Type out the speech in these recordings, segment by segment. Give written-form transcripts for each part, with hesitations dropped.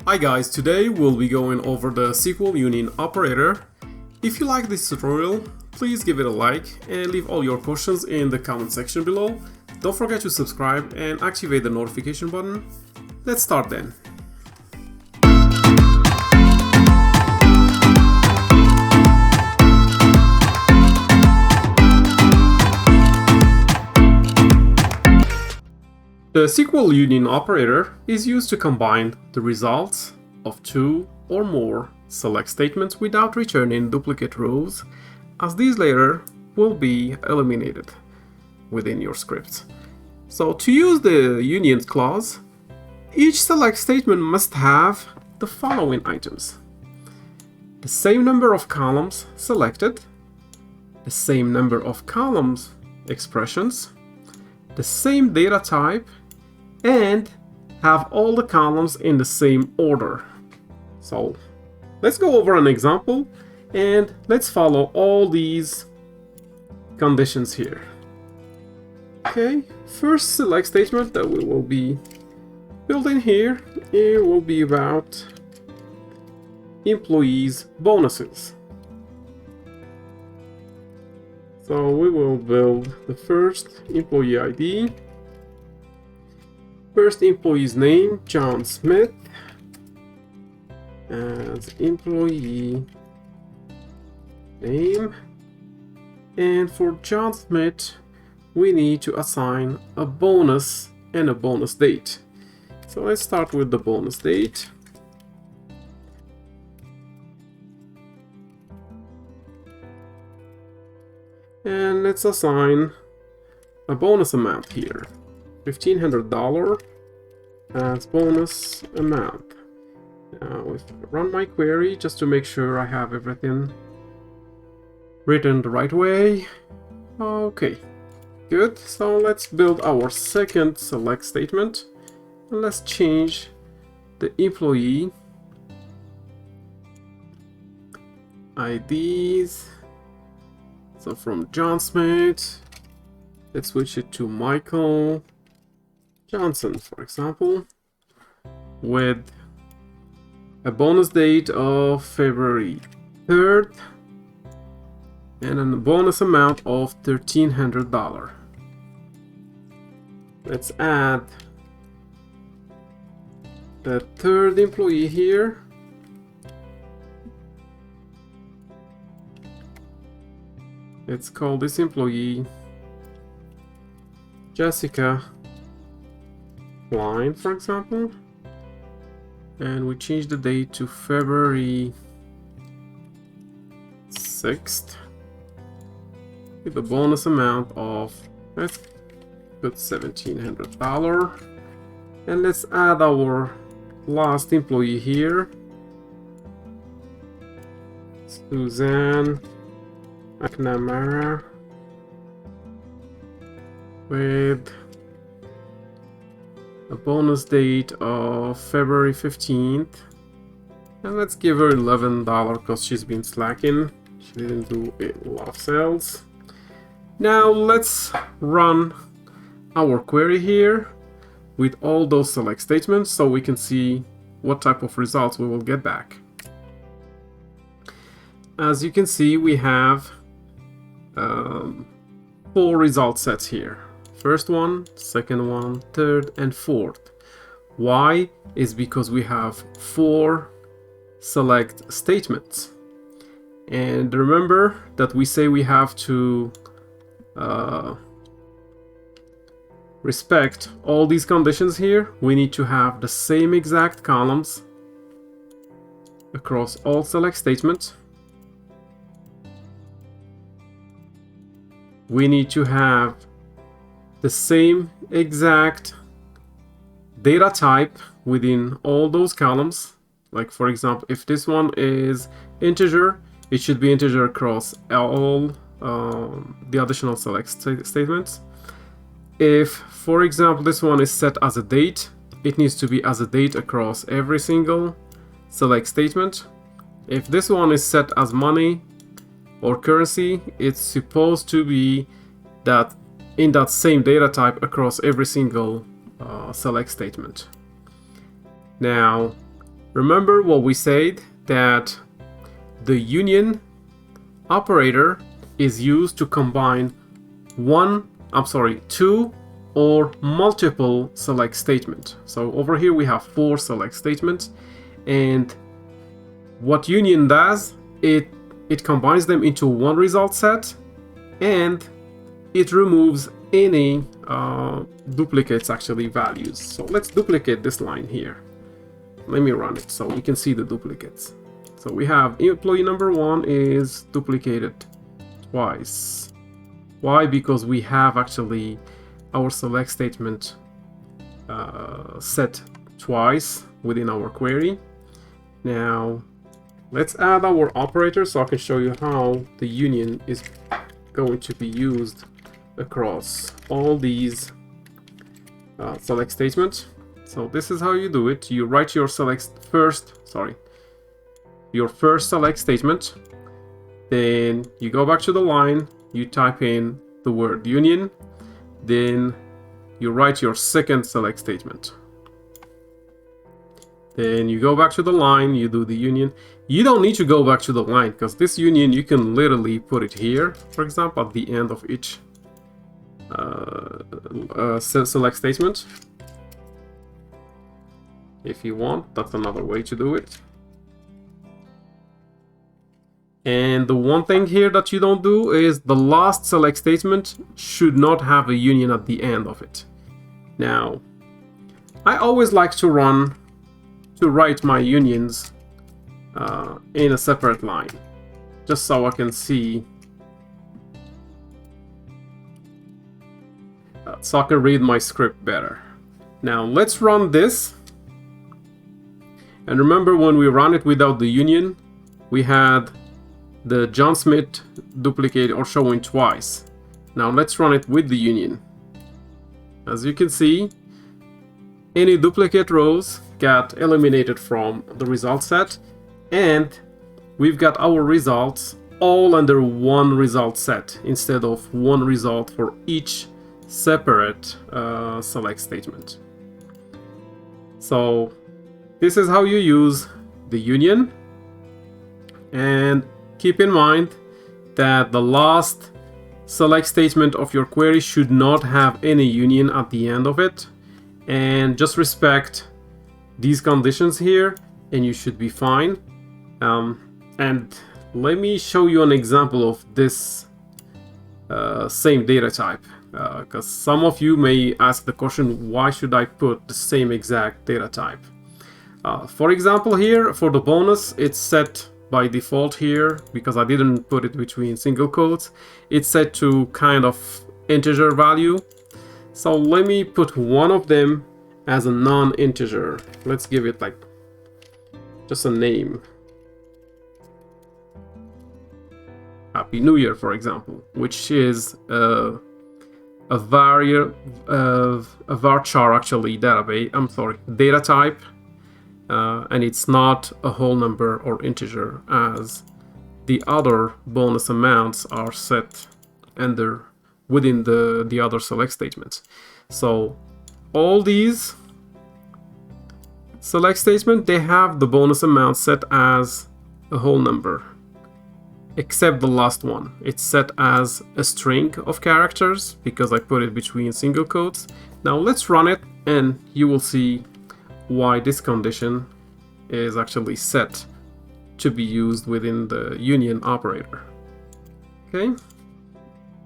Hi guys, today we'll be going over the SQL Union operator. If you like this tutorial, please give it a like and leave all your questions in the comment section below. Don't forget to subscribe and activate the notification button. Let's start then. The SQL Union operator is used to combine the results of two or more select statements without returning duplicate rows, as these later will be eliminated within your script. So to use the union clause, each select statement must have the following items: the same number of columns selected, the same number of columns expressions, the same data type, and have all the columns in the same order. So let's go over an example and let's follow all these conditions here. Okay, first select statement that we will be building here, it will be about employees' bonuses. So we will build the first employee ID. First employee's name, John Smith, as employee name. And for John Smith, we need to assign a bonus and a bonus date. So let's start with the bonus date. And let's assign a bonus amount here. $1,500 as bonus amount. Now, if I run my query just to make sure I have everything written the right way. Okay, good. So let's build our second select statement and let's change the employee IDs. So from John Smith, let's switch it to Michael Johnson, for example, with a bonus date of February 3rd and a bonus amount of $1,300. Let's add the third employee here. Let's call this employee Jessica Line, for example, and we change the date to February 6th with a bonus amount of, let's put $1,700, and let's add our last employee here, Suzanne McNamara, with a bonus date of February 15th, and let's give her $11 because she's been slacking. She didn't do a lot of sales. Now let's run our query here with all those select statements so we can see what type of results we will get back. As you can see, we have 4 result sets here. First one, second one, third, and fourth. Why? Is because we have 4 select statements. And remember that we say we have to respect all these conditions here. We need to have the same exact columns across all select statements. We need to have the same exact data type within all those columns. Like, for example, if this one is integer, it should be integer across all the additional select statements. If, for example, this one is set as a date, it needs to be as a date across every single select statement. If this one is set as money or currency, it's supposed to be that in that same data type across every single select statement. Now, Remember what we said, that the union operator is used to combine two or multiple select statements. So over here we have 4 select statements, and what union does, it combines them into one result set, and it removes any duplicates, actually values. So let's duplicate this line here. Let me run it so we can see the duplicates. So we have employee number 1 is duplicated twice. Why? Because we have actually our select statement set twice within our query. Now let's add our operator so I can show you how the union is going to be used across all these select statements. So this is how you do it. You write your first select statement, then you go back to the line, you type in the word union, then you write your second select statement. Then you go back to the line, you do the union. You don't need to go back to the line, because this union, you can literally put it here, for example, at the end of each select statement. If you want, that's another way to do it. And the one thing here that you don't do is the last select statement should not have a union at the end of it. Now, I always like to write my unions in a separate line, just so I can see, so I can read my script better. Now let's run this. And remember, when we run it without the union, we had the John Smith duplicate or showing twice. Now let's run it with the union. As you can see, any duplicate rows got eliminated from the result set, and we've got our results all under one result set instead of one result for each separate select statement. So this is how you use the union, and keep in mind that the last select statement of your query should not have any union at the end of it, and just respect these conditions here and you should be fine. And let me show you an example of this same data type, because some of you may ask the question, why should I put the same exact data type? For example, here for the bonus, it's set by default here, because I didn't put it between single quotes. It's set to kind of integer value. So let me put one of them as a non-integer. Let's give it like just a name. Happy New Year, for example, which is a varchar actually data type. And it's not a whole number or integer, as the other bonus amounts are set within the other select statements. So all these select statements, they have the bonus amount set as a whole number, except the last one. It's set as a string of characters because I put it between single quotes. Now let's run it and you will see why this condition is actually set to be used within the union operator. Okay,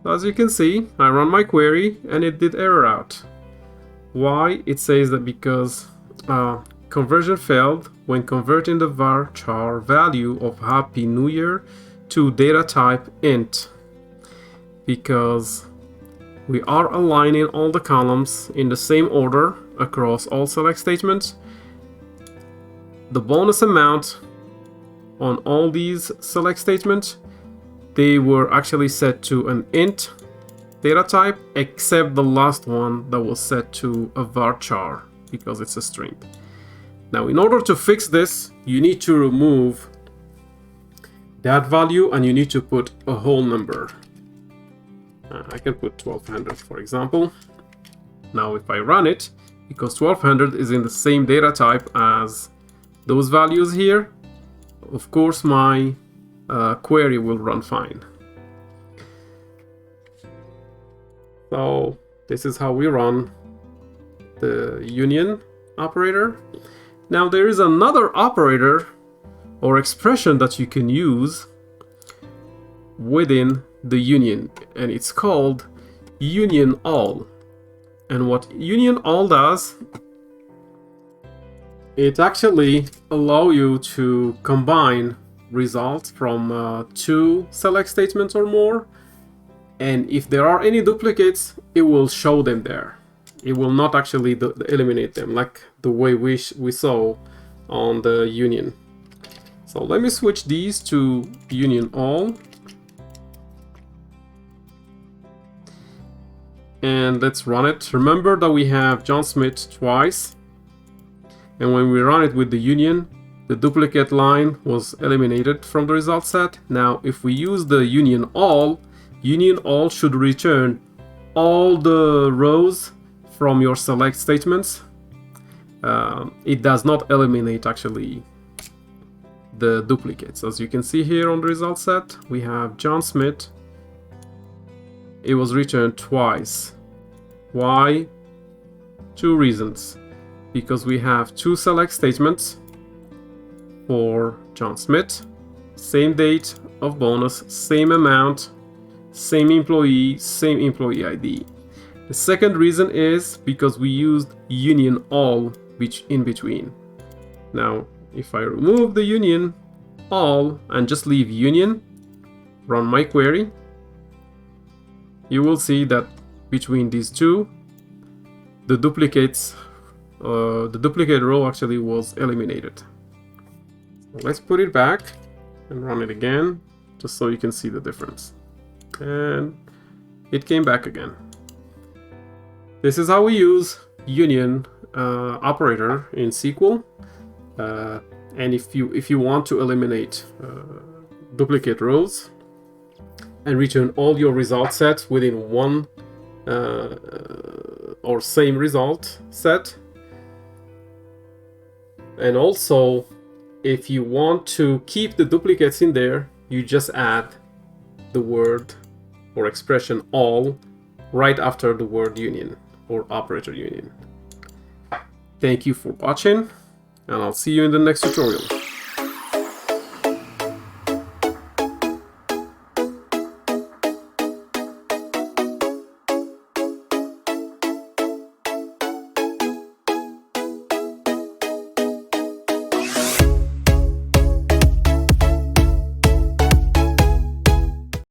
so as you can see, I run my query and it did error out. Why? It says that because conversion failed when converting the varchar value of Happy New Year to data type int, because we are aligning all the columns in the same order across all select statements. The bonus amount on all these select statements, they were actually set to an int data type, except the last one that was set to a varchar because it's a string. Now, in order to fix this, you need to remove that value and you need to put a whole number. I can put 1200, for example. Now, if I run it, because 1200 is in the same data type as those values here, of course my query will run fine. So this is how we run the union operator. Now there is another operator or expression that you can use within the union, and it's called union all. And what union all does, it actually allows you to combine results from two select statements or more, and if there are any duplicates, it will show them there. It will not actually eliminate them like the way we saw on the union. So let me switch these to union all. And let's run it. Remember that we have John Smith twice. And when we run it with the union, the duplicate line was eliminated from the result set. Now, if we use the union all should return all the rows from your select statements. It does not eliminate actually the duplicates. As you can see here on the result set, we have John Smith. It was returned twice. Why? Two reasons. Because we have two select statements for John Smith, same date of bonus, same amount, same employee ID. The second reason is because we used union all in between. Now, if I remove the union all and just leave union, run my query, you will see that between these two, the duplicate row actually was eliminated. So let's put it back and run it again, just so you can see the difference. And it came back again. This is how we use union operator in SQL. And if you want to eliminate duplicate rows and return all your result sets within one or same result set, and also if you want to keep the duplicates in there, you just add the word or expression all right after the word union or operator union. Thank you for watching, and I'll see you in the next tutorial.